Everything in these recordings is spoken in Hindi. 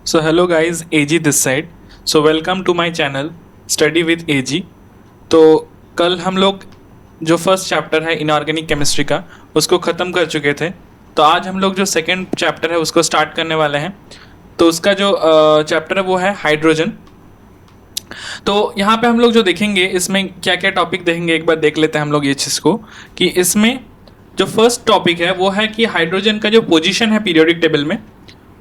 So hello guys, AG this side. So welcome to my channel Study with AG. तो कल हम लोग जो फर्स्ट चैप्टर है इनऑर्गेनिक केमिस्ट्री का उसको ख़त्म कर चुके थे। तो आज हम लोग जो सेकंड चैप्टर है उसको स्टार्ट करने वाले हैं। तो उसका जो चैप्टर है वो है हाइड्रोजन। तो यहाँ पे हम लोग जो देखेंगे इसमें क्या क्या टॉपिक देखेंगे एक बार देख लेते हैं हम लोग ये चीज़ को कि इसमें जो फर्स्ट टॉपिक है वो है कि हाइड्रोजन का जो पोजीशन है पीरियोडिक टेबल में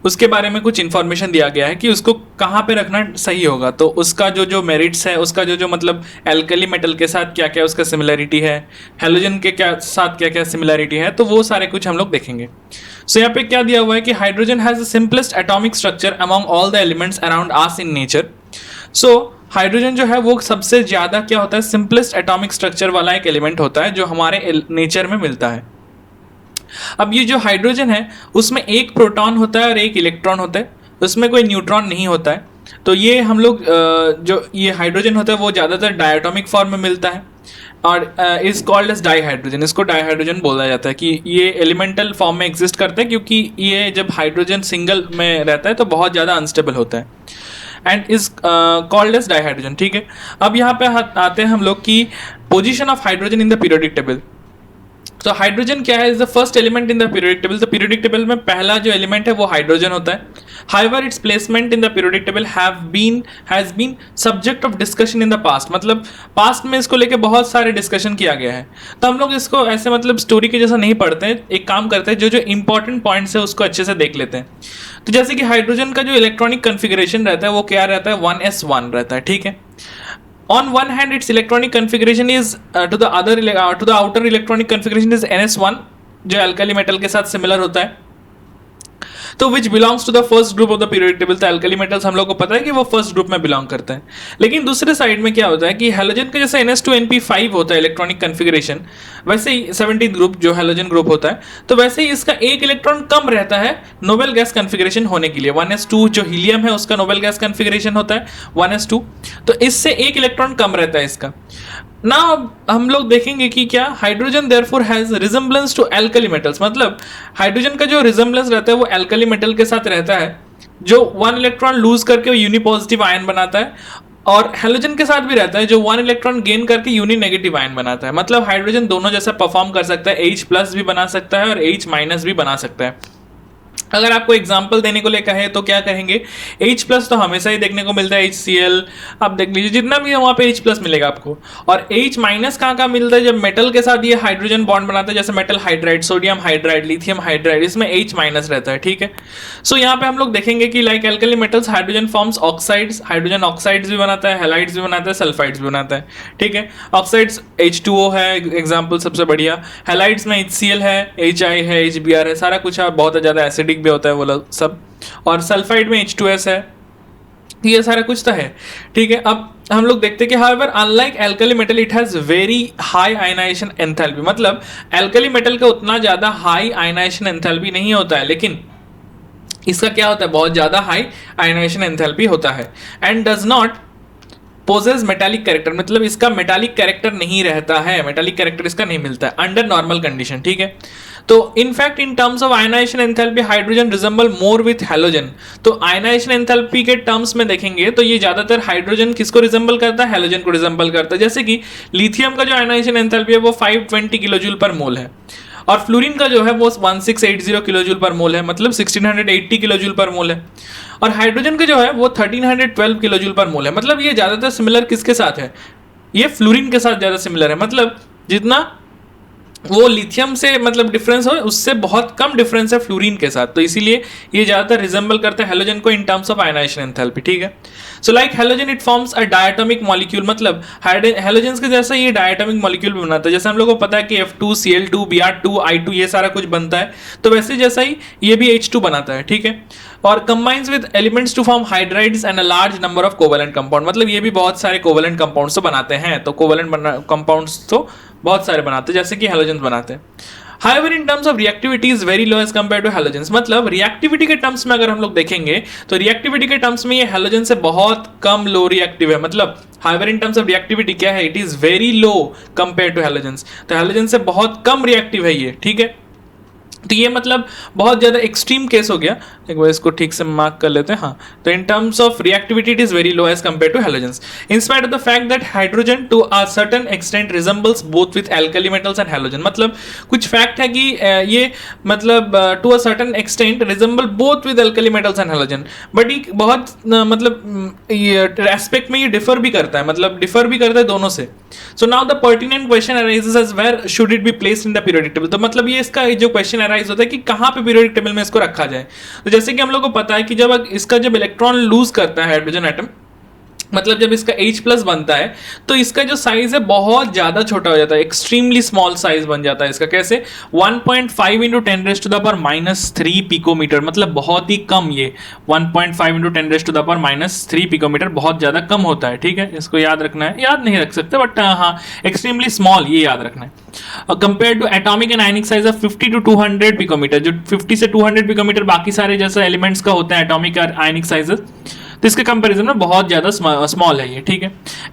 उसके बारे में कुछ इन्फॉर्मेशन दिया गया है कि उसको कहाँ पे रखना सही होगा। तो उसका जो जो मेरिट्स है, उसका जो जो मतलब एल्कली मेटल के साथ क्या क्या उसका सिमिलरिटी है, हैलोजन के क्या साथ क्या क्या सिमिलरिटी है, तो वो सारे कुछ हम लोग देखेंगे। सो यहाँ पे क्या दिया हुआ है कि hydrogen has the simplest atomic structure among all the elements around us in nature. So hydrogen जो है वो सबसे ज़्यादा क्या होता है, सिंपलेस्ट एटॉमिक स्ट्रक्चर वाला एक एलिमेंट होता है जो हमारे नेचर में मिलता है। अब ये जो हाइड्रोजन है उसमें एक प्रोटॉन होता है और एक इलेक्ट्रॉन होता है, उसमें कोई न्यूट्रॉन नहीं होता है। तो ये हम लोग जो ये हाइड्रोजन होता है वो ज़्यादातर डायटोमिक फॉर्म में मिलता है और is called as dihydrogen. इसको डाई हाइड्रोजन बोला जाता है कि ये एलिमेंटल फॉर्म में एग्जिस्ट करता है क्योंकि ये जब हाइड्रोजन सिंगल में रहता है तो बहुत ज़्यादा अनस्टेबल होता है and is called as dihydrogen. ठीक है, अब यहाँ पे आते हैं हम लोग की position of hydrogen in the periodic table. तो हाइड्रोजन क्या है, is the first element in the periodic table. तो पीरियोडिक टेबल में पहला जो एलिमेंट है वो हाइड्रोजन होता है। However its placement in the periodic table has been subject of discussion in the past. मतलब पास्ट में इसको लेके बहुत सारे डिस्कशन किया गया है। तो हम लोग इसको ऐसे मतलब स्टोरी के जैसा नहीं पढ़ते हैं, एक काम करते हैं जो जो इंपॉर्टेंट पॉइंट्स है उसको अच्छे से देख लेते हैं। तो जैसे कि हाइड्रोजन का जो इलेक्ट्रॉनिक कन्फिग्रेशन रहता है वो क्या रहता है, 1s1 रहता है। ठीक है, on one hand its electronic configuration is to the outer electronic configuration is ns1 जो alkali metal के साथ similar होता है, तो which belongs to the first group of the periodic table. तो एल्कली मेटल्स हम लोग को पता है कि वो फर्स्ट ग्रुप में बिलोंग करते हैं। लेकिन दूसरे साइड में क्या होता है कि हैलोजन का जैसे ns2np5 होता है इलेक्ट्रॉनिक कन्फिग्रेशन, वैसे ही 17th ग्रुप जो हैलोजन ग्रुप होता है तो वैसे ही इसका एक इलेक्ट्रॉन कम रहता है नोबेल गैस कन्फिग्रेशन होने के लिए। 1s2 जो हीलियम है उसका नोबेल गैस कन्फिग्रेशन होता है 1s2, तो इससे एक इलेक्ट्रॉन कम रहता है इसका। ना हम लोग देखेंगे कि क्या hydrogen therefore has resemblance to alkali metals. मतलब हाइड्रोजन का जो रिजेम्बलेंस रहता है वो एल्कली मेटल के साथ रहता है जो 1 इलेक्ट्रॉन लूज करके वो यूनिपॉजिटिव आयन बनाता है, और हैलोजन के साथ भी रहता है जो 1 इलेक्ट्रॉन गेन करके यूनि नेगेटिव आयन बनाता है। मतलब हाइड्रोजन दोनों जैसा परफॉर्म कर सकता है, H+ भी बना सकता है और H- भी बना सकता है। अगर आपको एग्जाम्पल देने को लिए कहे तो क्या कहेंगे, H+ तो हमेशा ही देखने को मिलता है, HCl आप देख लीजिए जितना भी है वहाँ पे H+ मिलेगा आपको। और H- कहाँ मिलता है, जब मेटल के साथ ये हाइड्रोजन बॉन्ड बनाता है, जैसे metal hydride, sodium hydride, lithium hydride, इसमें H- रहता है। ठीक है, सो यहाँ पे हम लोग देखेंगे कि like alkali metals hydrogen forms oxides, hydrogen oxides भी बनाता है, हैलाइड्स भी बनाता है, सल्फाइड्स भी बनाता है। ठीक है, ऑक्साइड्स H2O है एग्जाम्पल सबसे बढ़िया, हैलाइड्स में HCl है, HI है, HBr है, सारा कुछ है, बहुत ज़्यादा एसिडिक भी होता है वो सब, और सल्फाइड में H2S है, ये सारा कुछ तो है। ठीक है, अब हम लोग देखते हैं कि however unlike alkali metal it has very high ionization enthalpy. मतलब एल्कली मेटल का उतना ज़्यादा हाई आयनाइजेशन एंथैल्पी नहीं होता है, लेकिन इसका क्या होता है, बहुत ज़्यादा हाई आयनाइजेशन एंथैल्पी होता है and does not possess metallic character. मतलब इसका मेटालिक कैरेक्टर नहीं रहता है, मेटालिक कैरेक्टर इसका नहीं मिलता है अंडर नॉर्मल कंडीशन। ठीक है, तो in fact in terms of ionization enthalpy hydrogen resemble more with halogen. तो आयनाइजेशन एंथैल्पी के टर्म्स में देखेंगे तो ये ज्यादातर हाइड्रोजन किसको रिजेंबल करता है, हैलोजन को रिजेंबल करता है। जैसे कि लिथियम का जो आयनाइजेशन एंथैल्पी है वो 520 किलोजूल पर मोल है, और फ्लोरीन का जो है वो 1680 किलोजूल पर मोल है, मतलब 1680 किलोजूल पर मोल है। और हाइड्रोजन का जो है वो 1312 किलोजूल पर मोल है। मतलब ये ज़्यादातर सिमिलर किसके साथ है, ये फ्लोरीन के साथ ज़्यादा सिमिलर है। मतलब जितना वो लिथियम से मतलब डिफरेंस हो उससे बहुत कम डिफरेंस है फ्लोरीन के साथ, तो इसीलिए ये ज़्यादातर रिजेंबल करते हैं हैलोजन को in terms of ionization enthalpy. ठीक है, so like halogen it forms a diatomic molecule. मतलब हैलोजन के जैसा ये डायटोमिक मॉलिक्यूल बनाता है। जैसे हम लोग को पता है कि F2Cl2 Br2 I2 ये सारा कुछ बनता है, तो वैसे जैसा ही ये भी H2 बनाता है। ठीक है, और combines with elements to form hydrides and a large number of covalent compound. मतलब ये भी बहुत सारे कोवेलेंट कंपाउंड्स तो बनाते हैं, तो कोवेलेंट कंपाउंड्स तो बहुत सारे बनाते हैं जैसे कि हैलोजन बनाते हैं। However, in terms of reactivity is very low as compared to halogens। मतलब रिएक्टिविटी के टर्म्स में अगर हम लोग देखेंगे तो रिएक्टिविटी के टर्म्स में ये हैलोजन से बहुत कम लो रिएक्टिव है। मतलब however in terms of reactivity क्या है, it is very low compared to halogens। तो हैलोजन से बहुत कम रिएक्टिव है ये। ठीक है, तो ये मतलब बहुत ज़्यादा एक्सट्रीम केस हो गया। एक बार इसको ठीक से मार्क कर लेते हैं। हाँ, तो in terms of reactivity it is very low as compare to halogens, in spite of the fact that hydrogen to a certain extent resembles both with alkali metals and halogen. मतलब कुछ फैक्ट है कि ये मतलब to a certain extent resemble both with alkali metals and halogen, but ये बहुत मतलब ये एस्पेक्ट में ये डिफर भी करता है, मतलब डिफर भी करता है दोनों से। So now the pertinent question arises as where should it be placed in the periodic table. तो मतलब ये इसका जो क्वेश्चन अराइज होता है कि कहाँ पे पीरियोडिक टेबल में इसको रखा जाए। तो जैसे कि हम लोग को पता है कि जब इसका जब इलेक्ट्रॉन लूज करता है हाइड्रोजन एटम, मतलब जब इसका H+ बनता है तो इसका जो साइज है बहुत ज्यादा छोटा हो जाता है, एक्सट्रीमली स्मॉल साइज बन जाता है इसका। कैसे? 1.5 इंटू 10⁻³ पिकोमीटर, मतलब बहुत ही कम। ये 1.5 इंटू 10⁻³ पिकोमीटर बहुत ज्यादा कम होता है। ठीक है, इसको याद रखना है, याद नहीं रख सकते बट हाँ, एक्सट्रीमली स्मॉल, ये याद रखना है। Compare to atomic and ionic size of 50 to 200 picometre, जो 50 से 200 पिकोमीटर बाकी सारे जैसे एलिमेंट्स का होता है एटॉमिक और आयनिक साइजेस, तो इसके कंपैरिजन में बहुत ज्यादा स्मॉल है ये। ठीक है,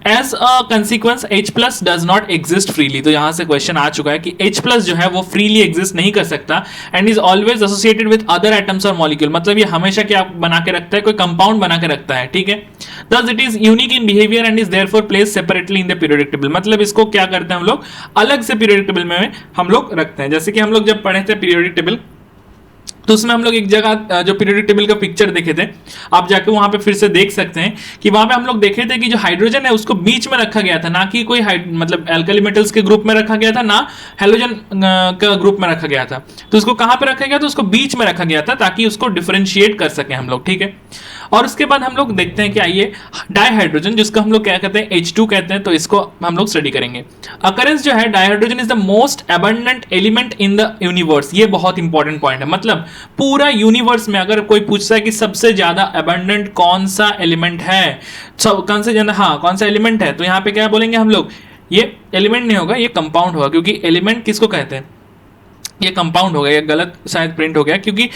as a consequence H+ does not exist freely. तो यहां से क्वेश्चन आ चुका है कि H+ जो है वो फ्रीली एग्जिस्ट नहीं कर सकता and is always associated with other atoms और मॉलिक्यूल। मतलब ये हमेशा क्या बना के रखता है, कोई कंपाउंड बना के रखता है। ठीक है, thus it is unique in behaviour and is therefore placed separately in the periodic table. मतलब इसको क्या करते हैं हम लोग, अलग से पीरियोडिक टेबल में हम लोग रखते हैं। जैसे कि हम लोग जब पढ़े थे पीरियोडिक टेबल, तो उसमें हम लोग एक जगह जो पीरियोडिक टेबल का पिक्चर देखे थे, आप जाके वहां पे फिर से देख सकते हैं कि वहां पे हम लोग देखे थे कि जो हाइड्रोजन है उसको बीच में रखा गया था, ना कि कोई मतलब एल्कली मेटल्स के ग्रुप में रखा गया था, ना हैलोजन का ग्रुप में रखा गया था। तो उसको कहां पे रखा गया था, उसको बीच में रखा गया था ताकि उसको डिफरेंशिएट कर सके हम लोग। ठीक है, और उसके बाद हम लोग देखते हैं कि आइए डाइहाइड्रोजन, जिसको हम लोग क्या कहते हैं, H2 कहते हैं, तो इसको हम लोग स्टडी करेंगे। अकरेंस जो है dihydrogen is the most abundant element in the universe. ये बहुत इंपॉर्टेंट पॉइंट है, मतलब पूरा यूनिवर्स में अगर कोई पूछता है कि सबसे ज्यादा एबंडेंट कौन सा एलिमेंट है, कौन सा ज्यादा, हाँ कौन सा एलिमेंट है, तो यहाँ पे क्या बोलेंगे हम लोग, ये एलिमेंट नहीं होगा, ये कंपाउंड होगा, क्योंकि एलिमेंट किसको कहते हैं, ये कंपाउंड हो गया, ये गलत शायद प्रिंट हो गया, क्योंकि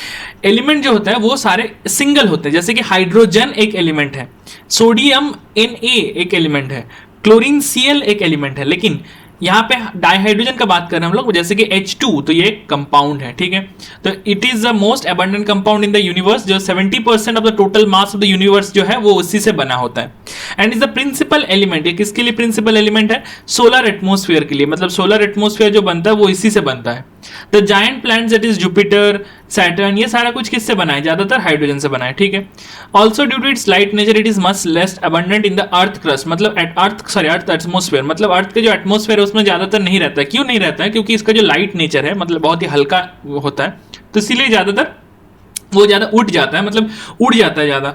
एलिमेंट जो होता है वो सारे सिंगल होते हैं। जैसे कि हाइड्रोजन एक एलिमेंट है, सोडियम Na एक एलिमेंट है, क्लोरीन Cl एक एलिमेंट है, लेकिन यहाँ पे डाइहाइड्रोजन का बात कर रहे हैं हम लोग, जैसे कि H2, तो ये कंपाउंड है। ठीक है, तो it is the most abundant compound in the universe, जो 70% of the total mass of the universe जो है वो उसी से बना होता है। And is the principal element, ये किसके लिए प्रिंसिपल एलिमेंट है, सोलर एटमोस्फेयर के लिए, मतलब सोलर एटमोस्फेयर जो बनता है वो इसी से बनता है। The giant planets that is Jupiter, Saturn, ये सारा कुछ किससे बना है, ज्यादातर हाइड्रोजन से बना है। ठीक है, also due to its light nature it is much less abundant in the earth crust, मतलब अर्थ एटमोस्फेयर, मतलब अर्थ के जो एटमोस्फेयर है उसमें ज्यादातर नहीं रहता है। क्यों नहीं रहता है, क्योंकि इसका जो लाइट नेचर है, मतलब बहुत ही हल्का होता है, तो इसीलिए ज्यादातर वो ज्यादा उठ जाता है, मतलब उड़ जाता है ज्यादा,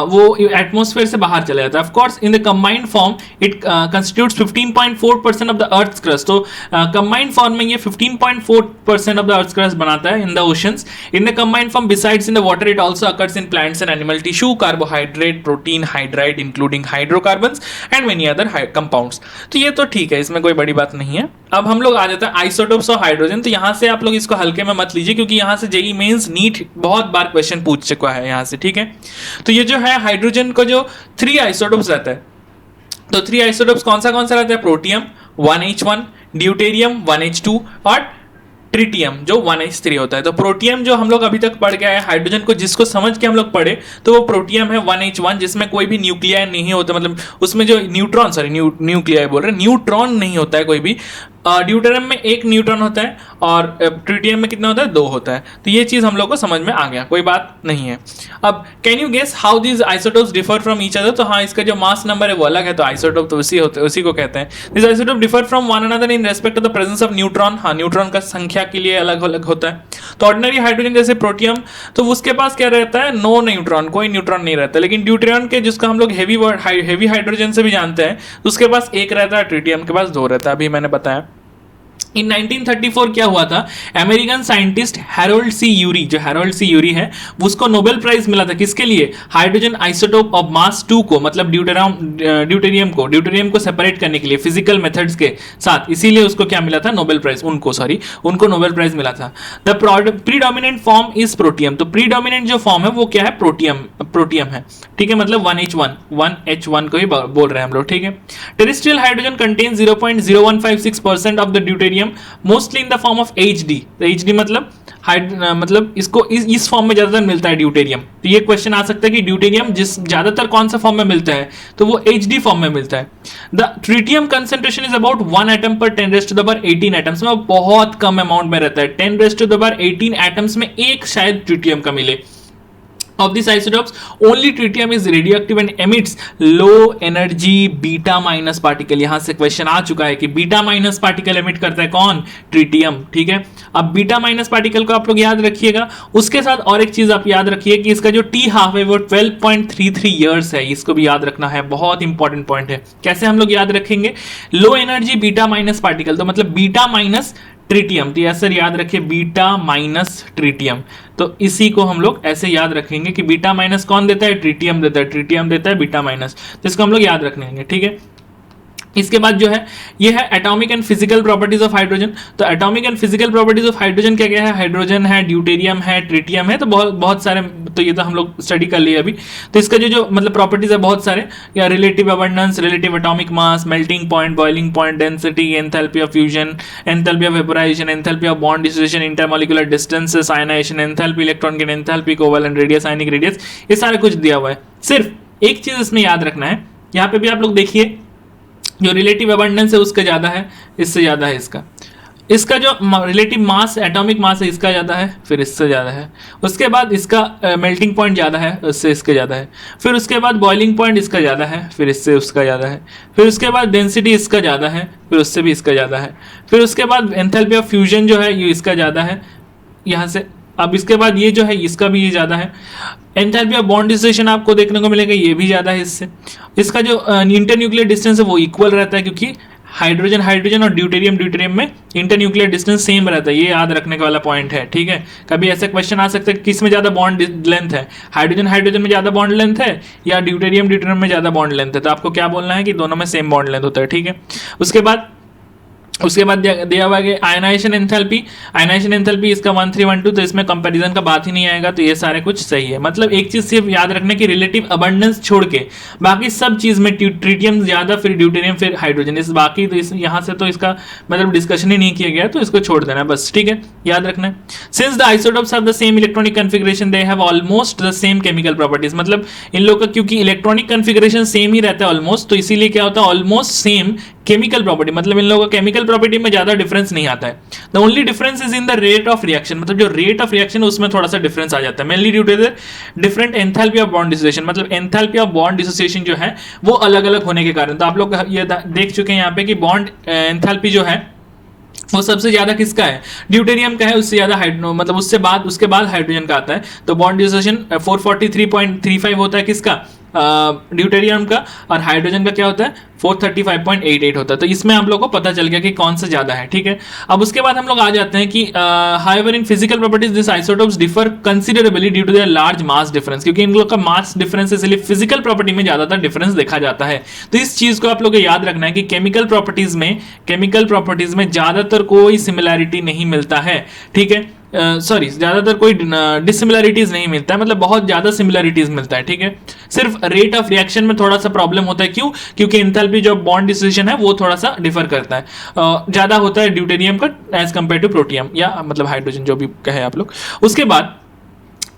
वो एटमॉस्फेयर से बाहर चला जाता है। Of course in the combined form it constitutes 15.4% of the earth crust. तो कंबाइंड फॉर्म में ये 15.4% ऑफ द अर्थ क्रस्ट बनाता है in the oceans. In the combined form besides in the water it also occurs in plants and animal tissue, carbohydrate, protein, hydride including hydrocarbons and many other compounds. तो ये तो ठीक है, इसमें कोई बड़ी बात नहीं है। अब हम लोग आ जाते हैं आइसोटोप्स ऑफ हाइड्रोजन। तो यहाँ से आप लोग इसको हल्के में मत लीजिए, क्योंकि यहाँ से जेईई मेंस नीट बहुत बार क्वेश्चन पूछ चुका है यहाँ से। ठीक है, तो ये जो है हाइड्रोजन को जो 3 आइसोटोप्स रहता है, तो 3 आइसोटोप्स कौन सा रहता है, प्रोटियम 1H1, ड्यूटेरियम 1H2 और ट्रिटियम जो 1H3 होता है। तो प्रोटियम जो हम लोग अभी तक पढ़ गए हैं हाइड्रोजन को, जिसको समझ के हम लोग पढ़े, तो वो प्रोटियम है 1H1, जिसमें कोई भी न्यूक्लियाई नहीं होता, मतलब उसमें जो न्यूक्लियाई बोल रहे हैं, न्यूट्रॉन नहीं होता है कोई भी। ड्यूटेरियम में 1 न्यूट्रॉन होता है और ट्रिटियम में कितना होता है, 2 होता है। तो ये चीज हम लोग को समझ में आ गया, कोई बात नहीं है। अब can you guess how these isotopes differ from each other. तो हाँ, इसका जो मास नंबर है वो अलग है, तो आइसोटोप तो उसी को कहते हैं। This isotope differ from one another in respect of the presence of neutron. हाँ, न्यूट्रॉन का संख्या के लिए अलग अलग होता है। तो ऑर्डिनरी हाइड्रोजन जैसे प्रोटियम, तो उसके पास क्या रहता है, नो न्यूट्रॉन, कोई न्यूट्रॉन नहीं रहता। लेकिन ड्यूटेरियम के, जिसको हम लोग हेवी हाइड्रोजन से भी जानते हैं, उसके पास 1 रहता है, ट्रिटियम के पास 2 रहता है, अभी मैंने बताया। इन 1934 क्या हुआ था, American scientist Harold C Yuri, जो हैरोल्ड सी यूरी है, उसको नोबेल प्राइज मिला था, किसके लिए, हाइड्रोजन आइसोटोप ऑफ मास 2 को, मतलब ड्यूटेरियम को सेपरेट करने के लिए फिजिकल मेथड्स के साथ। इसीलिए उसको क्या मिला था, नोबेल प्राइज, उनको नोबेल प्राइज मिला था। The predominant form is protium. तो प्रीडोमिनेंट जो फॉर्म है वो क्या है, प्रोटियम है। ठीक है, मतलब 1H1 को ही बोल रहे हैं हम लोग। ठीक है, terrestrial hydrogen contains 0.0156% of the deuterium deuterium mostly in the form of HD। HD मतलब इसको इस फॉर्म में ज्यादातर मिलता है ड्यूटेरियम। तो ये क्वेश्चन आ सकता है कि ड्यूटेरियम जिस ज्यादातर कौन सा फॉर्म में मिलता है, तो वो HD फॉर्म में मिलता है। The tritium concentration is about 1 atom पर 10⁻18 एटम्स में, बहुत कम अमाउंट में रहता है। 10⁻18 एटम्स में एक शायद ट्रिटियम का मिले। Of these isotopes, only tritium is radioactive and emits low energy beta minus particle। यहां से क्वेश्चन आ चुका है कि बीटा माइनस पार्टिकल एमिट करता है कौन? ट्रिटियम। ठीक है, अब बीटा माइनस पार्टिकल को आप लोग याद रखिएगा। उसके साथ और एक चीज आप याद रखिए कि इसका जो टी हाफ है वो 12.33 ईयर्स है। इसको भी याद रखना है, बहुत इंपॉर्टेंट पॉइंट है। कैसे हम लोग याद रखेंगे? Low energy beta minus particle, तो मतलब बीटा माइनस ट्रिटियम, तो ऐसे याद रखिए बीटा माइनस ट्रिटियम। तो इसी को हम लोग ऐसे याद रखेंगे कि बीटा माइनस कौन देता है? ट्रिटियम देता है। ट्रिटियम देता है बीटा माइनस, तो इसको हम लोग याद रखेंगे। ठीक है, इसके बाद जो है ये है atomic and physical properties of hydrogen. तो atomic and physical properties of hydrogen क्या क्या है? हाइड्रोजन है, ड्यूटेरियम है, ट्रिटियम है, तो बहुत सारे, तो ये तो हम लोग स्टडी कर लिए अभी। तो इसका जो मतलब प्रॉपर्टीज है बहुत सारे, या relative abundance, relative atomic mass, melting point, boiling point, density, enthalpy of fusion, enthalpy of vaporization, enthalpy of bond dissociation, intermolecular distances, ionization enthalpy, electron gain enthalpy, covalent radius, ionic radius, ये सारा कुछ दिया हुआ है। सिर्फ एक चीज इसमें याद रखना है, यहाँ पे भी आप लोग देखिए जो रिलेटिव अबंडेंस है उसका ज्यादा है, इससे ज्यादा है इसका जो रिलेटिव मास, एटॉमिक मास है, इसका ज्यादा है, फिर इससे ज्यादा है। उसके बाद इसका मेल्टिंग पॉइंट ज्यादा है, उससे इसके ज्यादा है। फिर उसके बाद बॉइलिंग पॉइंट इसका ज्यादा है, फिर इससे उसका ज्यादा है। फिर उसके बाद डेंसिटी इसका ज्यादा है, फिर उससे भी इसका ज्यादा है। फिर उसके बाद एंथैल्पी ऑफ फ्यूजन जो है ये इसका ज्यादा है यहाँ से। अब इसके बाद ये जो है इसका भी ये ज्यादा है। एंथैल्पी ऑफ बॉन्ड डिसोसिएशन आपको देखने को मिलेगा, ये भी ज्यादा है इससे। इसका जो इंटरन्यूक्लियर डिस्टेंस है वो इक्वल रहता है, क्योंकि हाइड्रोजन और ड्यूटेरियम में इंटरन्यूक्लियर डिस्टेंस सेम रहता है। ये याद रखने का वाला पॉइंट है। ठीक है, कभी ऐसा क्वेश्चन आ सकता है किस में ज्यादा बॉन्ड लेंथ है? हाइड्रोजन में ज्यादा बॉन्ड लेंथ है या ड्यूटेरियम में ज्यादा बॉन्ड लेंथ है? तो आपको क्या बोलना है कि दोनों में सेम बॉन्ड लेंथ होता है। ठीक है, उसके बाद दिया हुआ है आयनाइजेशन एंथैल्पी इसका 1312, तो इसमें कंपैरिजन का बात ही नहीं आएगा। तो ये सारे कुछ सही है। मतलब एक चीज सिर्फ याद रखने की, रिलेटिव अबंडेंस छोड़ के बाकी सब चीज में ट्रिटियम ज्यादा, फिर ड्यूटेरियम, फिर हाइड्रोजन, इस बाकी तो यहाँ से तो इसका मतलब डिस्कशन ही नहीं किया गया, तो इसको छोड़ देना बस। ठीक है, याद रखना है। Since the isotopes have the same electronic configuration, they have almost the same chemical properties. मतलब इन लोग का क्योंकि इलेक्ट्रॉनिक कन्फिगरेशन सेम ही रहता है ऑलमोस्ट, तो इसीलिए क्या होता है ऑलमोस्ट सेम केमिकल प्रॉपर्टी। मतलब इन लोगों का केमिकल प्रॉपर्टी में ज्यादा डिफरेंस नहीं आता है। The only difference is in the rate of reaction, मतलब जो रेट ऑफ रिएक्शन है उसमें थोड़ा सा डिफरेंस आ जाता है। Mainly due to the different enthalpy of bond dissociation, मतलब एंथैल्पी ऑफ बॉन्ड डिसोसिएशन जो है वो अलग अलग होने के कारण। तो आप लोग ये देख चुके हैं यहाँ पे कि बॉन्ड एंथैल्पी जो है वो सबसे ज्यादा किसका है? ड्यूटेरियम का है, उससे ज्यादा मतलब उसके बाद हाइड्रोजन का आता है। तो बॉन्ड डिसोसिएशन 443.35 होता है किसका? ड्यूटेरियम का। और हाइड्रोजन का क्या होता है? 435.88 होता है। तो इसमें हम लोग को पता चल गया कि कौन सा ज्यादा है। ठीक है, अब उसके बाद हम लोग आ जाते हैं कि however in physical properties this isotopes differ considerably due to their large mass difference, क्योंकि इन लोग का मास डिफरेंस है, इसलिए फिजिकल प्रॉपर्टी में ज्यादातर डिफरेंस देखा जाता है। तो इस चीज को आप लोग को याद रखना है कि केमिकल प्रॉपर्टीज में ज्यादातर कोई सिमिलैरिटी नहीं मिलता है। ठीक है, ज्यादातर कोई डिसिमिलरिटीज नहीं मिलता है, मतलब बहुत ज्यादा सिमिलरिटीज मिलता है। ठीक है, सिर्फ रेट ऑफ रिएक्शन में थोड़ा सा प्रॉब्लम होता है। क्यों? क्योंकि एंथैल्पी जो बॉन्ड डिसोसिएशन है वो थोड़ा सा डिफर करता है, ज्यादा होता है ड्यूटेरियम का एज कंपेयर टू प्रोटियम, या मतलब हाइड्रोजन, जो भी कहे आप लोग। उसके बाद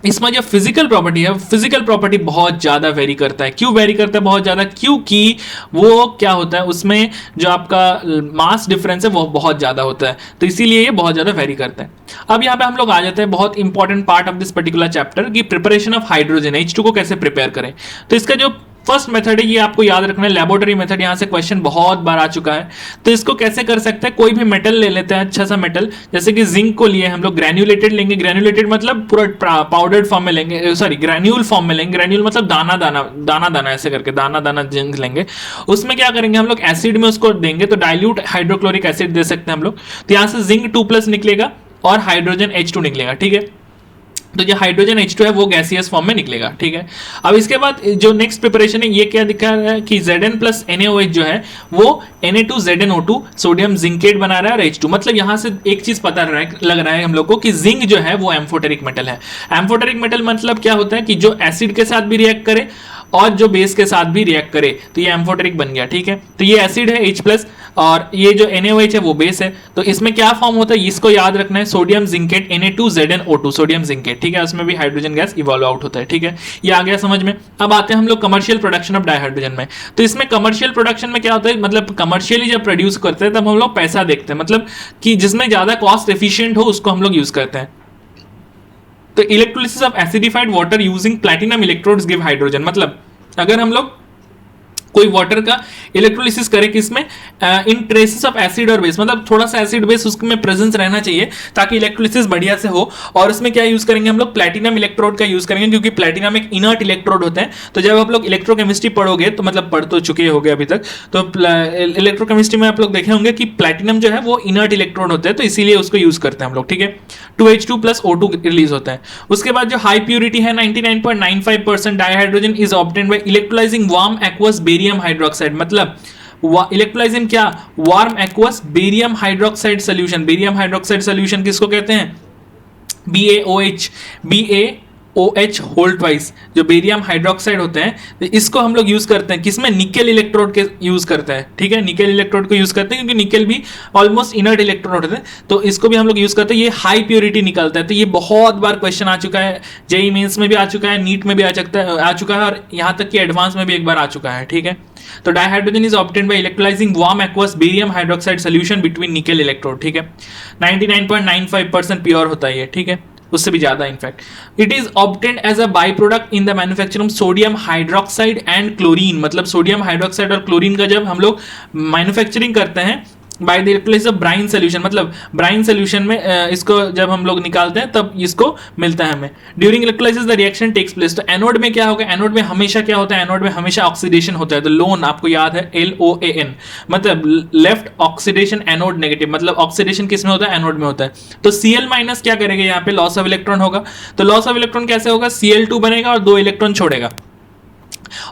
इसमें जो फिजिकल प्रॉपर्टी है, फिजिकल प्रॉपर्टी बहुत ज्यादा वेरी करता है। क्यों वेरी करता है बहुत ज्यादा? क्योंकि वो क्या होता है उसमें जो आपका मास डिफरेंस है वो बहुत ज्यादा होता है, तो इसीलिए ये बहुत ज्यादा वेरी करता है। अब यहाँ पे हम लोग आ जाते हैं बहुत important part of this particular chapter की प्रिपरेशन ऑफ हाइड्रोजन, H2 को कैसे प्रिपेयर करें। तो इसका जो फर्स्ट मेथड है ये आपको याद रखना है, लेबोरेटरी मेथड। यहां से क्वेश्चन बहुत बार आ चुका है। तो इसको कैसे कर सकते हैं? कोई भी मेटल ले लेते हैं, अच्छा सा मेटल, जैसे कि जिंक को लिए हम लोग ग्रैन्युलेटेड लेंगे। ग्रैन्युलेटेड मतलब पूरा पाउडर्ड फॉर्म में लेंगे, सॉरी ग्रैन्यूल फॉर्म में लेंगे। ग्रैन्यूल मतलब दाना ऐसे करके दाना जिंक लेंगे। उसमें क्या करेंगे हम लोग? एसिड में उसको देंगे, तो डाइल्यूट हाइड्रोक्लोरिक एसिड दे सकते हैं हम लोग। तो यहां से जिंक 2+ निकलेगा और हाइड्रोजन H2 निकलेगा। ठीक है, तो जो हाइड्रोजन H2 है वो गैसियस फॉर्म में निकलेगा। ठीक है, अब इसके बाद जो नेक्स्ट प्रिपरेशन है ये क्या दिखा रहा है कि Zn प्लस NaOH जो है वो Na2ZnO2 सोडियम जिंकेट बना रहा है H2। मतलब यहां से एक चीज पता लग रहा है हम लोग को कि जिंक जो है वो एम्फोटेरिक मेटल है। एम्फोटेरिक मेटल मतलब क्या होता है कि जो एसिड के साथ भी रिएक्ट करे और जो बेस के साथ भी रिएक्ट करे, तो ये एम्फोटेरिक बन गया। ठीक है, तो ये एसिड है H+, और ये जो NaOH है वो बेस है। तो इसमें क्या फॉर्म होता है इसको याद रखना है, sodium zincate Na2ZnO2, sodium zincate, ठीक है, उसमें भी हाइड्रोजन गैस इवॉल्व आउट होता है, ठीक है, ये आ गया समझ में। अब आते हैं हम लोग कमर्शियल प्रोडक्शन ऑफ डाइहाइड्रोजन में। तो इसमें कमर्शियल प्रोडक्शन में क्या होता है, मतलब कमर्शियली जब प्रोड्यूस करते हैं तब हम लोग पैसा देखते हैं, मतलब कि जिसमें ज्यादा कॉस्ट एफिशिएंट हो उसको हम लोग यूज करते हैं। तो electrolysis of acidified water using platinum electrodes give hydrogen, मतलब अगर हम लोग कोई वाटर का इलेक्ट्रोलिसिस करे किसमें, इन ट्रेसेस ऑफ एसिड और बेस, मतलब थोड़ा सा एसिड बेस उसमें प्रेजेंस रहना चाहिए ताकि इलेक्ट्रोलिसिस बढ़िया से हो। और उसमें क्या यूज करेंगे हम लोग, प्लैटिनम इलेक्ट्रोड का यूज करेंगे, क्योंकि प्लैटिनम एक इनर्ट इलेक्ट्रोड होता है। तो जब आप लोग इलेक्ट्रोकेमिस्ट्री पढ़ोगे तो मतलब पढ़ तो चुके होगे अभी तक, तो इलेक्ट्रोकेमिस्ट्री में आप लोग देखे होंगे कि प्लैटिनम जो है वो इनर्ट इलेक्ट्रोड होता है, तो इसीलिए उसको यूज करते हैं हम लोग, ठीक है। 2H2 प्लस O2 रिलीज होता है। उसके बाद जो हाई प्योरिटी है 99.95% dihydrogen is obtained by electrolysing warm aqueous barium hydroxide, मतलब इलेक्ट्रोलाइजिंग क्या, warm aqueous barium hydroxide solution. Barium hydroxide solution किसको कहते हैं, BaOH होल ट्वाइस, जो बेरियम हाइड्रोक्साइड होते हैं, तो इसको हम लोग यूज करते हैं किसमें, निकेल इलेक्ट्रोड के यूज करते हैं, ठीक है, निकेल इलेक्ट्रोड को यूज करते हैं क्योंकि निकेल भी ऑलमोस्ट इनर्ट इलेक्ट्रोड होते हैं, तो इसको भी हम लोग यूज करते हैं। ये हाई प्योरिटी निकलता है। तो ये बहुत बार क्वेश्चन आ चुका है, जेईई मेंस में भी आ चुका है, नीट में भी आ चुका है, और यहाँ तक कि एडवांस में भी एक बार आ चुका है, ठीक है। तो dihydrogen is obtained by electrolysing warm aqueous barium hydroxide solution between nickel electrode, ठीक है। 99.95% प्योर होता है ये, ठीक है, उससे भी ज्यादा in fact. It is obtained as a by product in the manufacturing sodium hydroxide and chlorine, मतलब सोडियम हाइड्रोक्साइड और क्लोरीन का जब हम लोग मैन्युफैक्चरिंग करते हैं by the electrolysis of brine solution, मतलब ब्राइन सोल्यूशन में इसको जब हम लोग निकालते हैं तब इसको मिलता है हमें। During electrolysis the reaction takes place. तो एनोड में क्या होगा, एनोड में हमेशा क्या होता है, एनोड में हमेशा ऑक्सीडेशन होता है। तो लोन आपको याद है LOAN, मतलब लेफ्ट ऑक्सीडेशन एनोड नेगेटिव, मतलब ऑक्सीडेशन किस में होता है, एनोड में होता है। तो Cl माइनस क्या करेगा, यहाँ पे लॉस ऑफ इलेक्ट्रॉन होगा। तो लॉस ऑफ इलेक्ट्रॉन कैसे होगा, Cl2 बनेगा और 2 इलेक्ट्रॉन छोड़ेगा।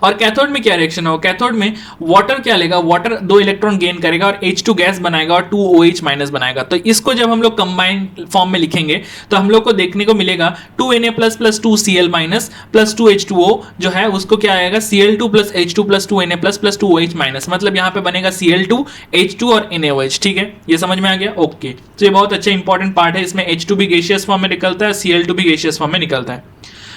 और कैथोड में क्या रिएक्शन होगा, कैथोड में वाटर क्या लेगा, वाटर 2 इलेक्ट्रॉन गेन करेगा और H2 गैस बनाएगा और 2 OH माइनस बनाएगा। तो इसको जब हम लोग कंबाइन फॉर्म में लिखेंगे तो हम लोग को देखने को मिलेगा 2Na plus plus 2Cl minus plus 2H2O जो है उसको क्या आएगा, Cl2 plus H2 plus 2Na plus plus 2OH minus, मतलब यहाँ पे बनेगा Cl2 H2 और NaOH, ठीक है, ये समझ में आ गया, ओके। तो ये बहुत अच्छा इंपॉर्टेंट पार्ट है, इसमें H2 भी गैसियस फॉर्म में निकलता है, Cl2 भी गैसियस फॉर्म में निकलता है।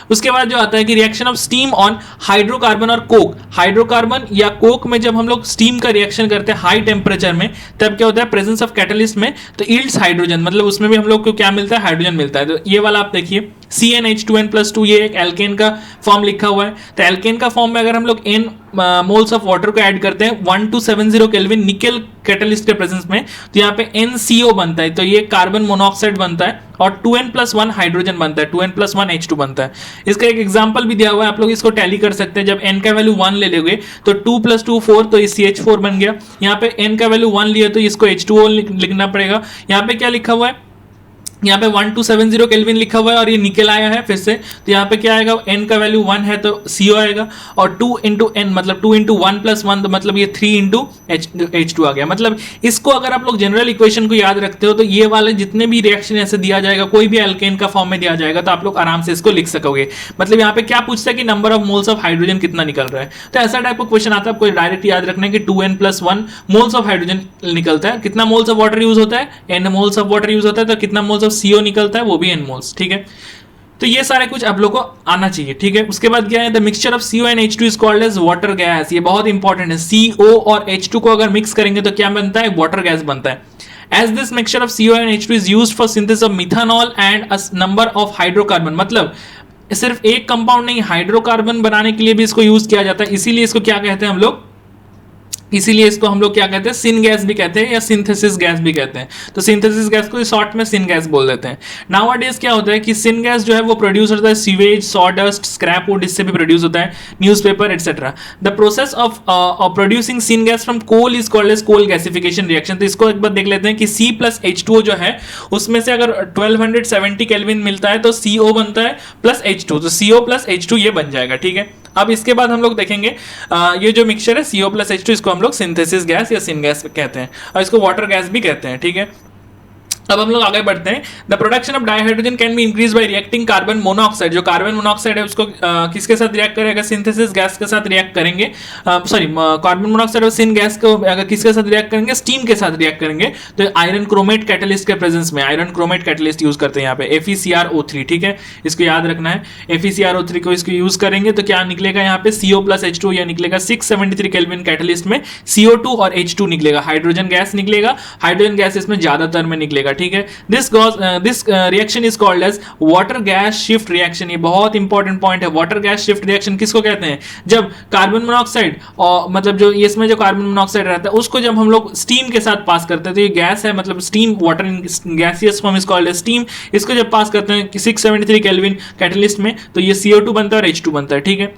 उसके बाद जो आता है कि reaction of steam on hydrocarbon और कोक। हाइड्रोकार्बन या कोक में जब हम लोग स्टीम का रिएक्शन करते हैं हाई टेम्परेचर में, तब क्या होता है, प्रेजेंस ऑफ कैटलिस्ट में, तो यील्ड्स हाइड्रोजन, मतलब उसमें भी हम लोग को क्या मिलता है, हाइड्रोजन मिलता है। तो ये वाला आप देखिए CnH2n+2, ये एक एल्केन का फॉर्म लिखा हुआ है। तो एल्केन का फॉर्म में अगर हम लोग n मोल्स ऑफ वाटर को ऐड करते हैं 1270 केल्विन निकेल कैटलिस्ट के प्रेजेंस में, तो यहाँ पे NCO बनता है, तो ये कार्बन मोनोऑक्साइड बनता है और 2n+1 हाइड्रोजन बनता है, 2n+1 H2 बनता है। इसका एक एग्जांपल भी दिया हुआ है, आप लोग इसको टैली कर सकते हैं। जब n का वैल्यू 1 ले लोगे तो 2 + 2 4, तो ये CH4 बन गया। यहाँ पे n का वैल्यू 1 लिया तो इसको H2O लिखना पड़ेगा। यहाँ पे क्या लिखा हुआ है, यहाँ पे 1270 केल्विन लिखा हुआ है और ये निकल आया है फिर से, तो यहाँ पे क्या आएगा, n का वैल्यू 1 है तो CO आएगा, और 2 × n मतलब 2 × 1 + 1, तो मतलब ये 3 × H2 आ गया। मतलब इसको अगर आप लोग जनरल इक्वेशन को याद रखते हो तो ये वाले जितने भी रिएक्शन ऐसे दिया जाएगा, कोई भी एल्केन का फॉर्म में दिया जाएगा, तो आप लोग आराम से इसको लिख सकोगे। मतलब यहाँ पे क्या पूछता है कि number of moles of hydrogen कितना निकल रहा है, तो ऐसा टाइप का क्वेश्चन आता है, आपको डायरेक्ट याद रखना है कि 2n+1 मोल्स ऑफ हाइड्रोजन निकलता है। कितना मोल्स ऑफ वाटर यूज होता है, n moles of water use होता है, तो कितना मोल्स ऑफ CO निकलता है, वो भी n मोल्स, ठीक है। तो ये सारे कुछ आप लोग को आना चाहिए, ठीक है। उसके बाद क्या है, the mixture of CO and H2 is called as water gas. ये बहुत इंपॉर्टेंट है, CO और H2 को अगर मिक्स करेंगे तो क्या बनता है, वाटर गैस बनता है। As this mixture of CO and H2 is used for synthesis of methanol and a number of hydrocarbon, मतलब सिर्फ एक कंपाउंड नहीं, हाइड्रोकार्बन बनाने के लिए भी इसको यूज किया जाता है, इसीलिए इसको क्या कहते हैं हम लोग, इसीलिए इसको हम लोग क्या कहते हैं, सिन गैस भी कहते हैं या सिंथेसिस गैस भी कहते हैं। तो सिंथेसिस गैस को शॉर्ट में सिन गैस बोल देते हैं। नाउअडेज क्या होता है कि सिन गैस जो है वो प्रोड्यूस होता है सीवेज, सॉडस्ट, स्क्रैप वुड, इससे भी प्रोड्यूस होता है, newspaper etcetera. The process of producing syngas from coal is called as coal gasification reaction. तो इसको एक बार देख लेते हैं कि C + H2O जो है उसमें से अगर 1270 केल्विन मिलता है तो CO बनता है प्लस H2, तो CO + H2 ये बन जाएगा, ठीक है। अब इसके बाद हम लोग देखेंगे ये जो मिक्सचर है CO + H2, इसको हम लोग सिंथेसिस गैस या सिन गैस कहते हैं और इसको वाटर गैस भी कहते हैं, ठीक है। अब हम लोग आगे बढ़ते हैं। The production of dihydrogen can be increase by reacting carbon monoxide. जो कार्बन मोनोऑक्साइड है उसको किसके साथ रिएक्ट करेगा, सिंथेसिस गैस के साथ रिएक्ट करेंगे, सॉरी कार्बन मोनोऑक्साइड और सिन गैस को अगर किसके साथ रिएक्ट करेंगे, स्टीम के साथ रिएक्ट करेंगे, तो आयरन क्रोमेट कैटलिस्ट के प्रेजेंस में आयरन क्रोमेट कैटलिस्ट यूज करते हैं यहाँ पे FeCrO3, ठीक है, इसको याद रखना है। FeCrO3 को इसको यूज करेंगे तो क्या निकलेगा यहाँ पे CO प्लस H2, या निकलेगा 673 केल्विन कैटलिस्ट में CO2 और H2 निकलेगा, हाइड्रोजन गैस निकलेगा, हाइड्रोजन गैस इसमें ज्यादातर में निकलेगा, ठीक है। This reaction is called as water gas shift reaction. ये बहुत इंपॉर्टेंट पॉइंट है। वाटर गैस शिफ्ट रिएक्शन किसको कहते हैं, जब कार्बन मोनोऑक्साइड और मतलब जो इसमें जो कार्बन मोनोऑक्साइड रहता है उसको जब हम लोग स्टीम के साथ पास करते हैं, तो ये गैस है, मतलब steam, water gaseous form is called as steam. इसको जब पास करते हैं 673 केल्विन कैटलिस्ट में, तो ये CO2 बनता है और H2 बनता है, ठीक है।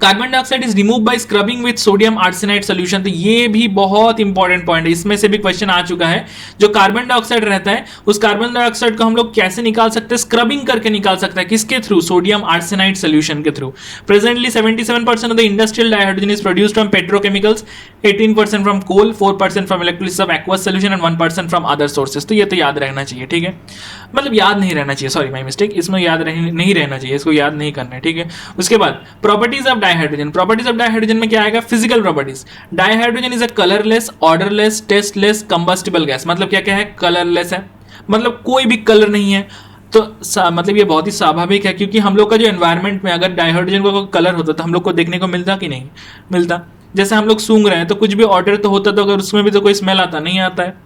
Carbon dioxide is remove by scrubbing with sodium arsenide solution. तो ये भी बहुत इंपॉर्टेंट पॉइंट है, इसमें से भी क्वेश्चन आ चुका है। जो कार्बन डाइऑक्साइड रहता है उस कार्बन डाइऑक्साइड को हम लोग कैसे निकाल सकते हैं, स्क्रबिंग करके निकाल सकते हैं, किसके थ्रू, सोडियम आर्सेनाइड सॉल्यूशन के through. Presently 77% of the industrial dihydrogen is produced from petrochemicals, 18% from coal, 4% from electrolysis of aqueous solution and 1% from other sources. तो ये तो याद रहना चाहिए, ठीक है, मतलब याद नहीं रहना चाहिए, सॉरी माय मिस्टेक, इसमें याद नहीं रहना चाहिए, इसको याद नहीं करना है, ठीक है। उसके बाद properties of dihydrogen. Properties of dihydrogen में क्या आएगा, physical properties. Dihydrogen is a colourless, odourless, tasteless, combustible gas. मतलब क्या क्या है, कलरलेस है, मतलब कोई भी कलर नहीं है, तो मतलब ये बहुत ही स्वाभाविक है, क्योंकि हम लोग का जो एनवायरनमेंट में अगर डाइहाइड्रोजन का कोई कलर होता तो हम लोग को देखने को मिलता कि नहीं मिलता। जैसे हम लोग सूंघ रहे हैं तो कुछ भी ऑर्डर तो होता, तो अगर उसमें भी तो कोई स्मेल आता नहीं आता है।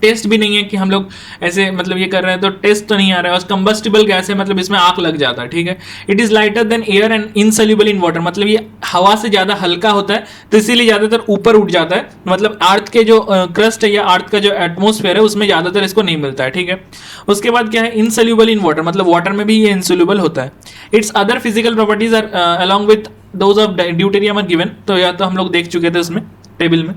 टेस्ट भी नहीं है कि हम लोग ऐसे मतलब ये कर रहे हैं तो टेस्ट तो नहीं आ रहा है। और कंबस्टिबल गैस है, मतलब इसमें आग लग जाता है, ठीक है। It is lighter than air and insoluble in water. मतलब ये हवा से ज्यादा हल्का होता है, तो इसीलिए ज्यादातर ऊपर उठ जाता है। मतलब अर्थ के जो क्रस्ट है या अर्थ का जो एटमोस्फेयर है उसमें ज्यादातर इसको नहीं मिलता है, ठीक है। उसके बाद क्या है, इनसोल्यूबल इन वाटर, मतलब वाटर में भी ये इनसोल्यूबल होता है। Its other physical properties are along with those of deuterium are given. तो या तो हम लोग देख चुके थे उसमें टेबल में,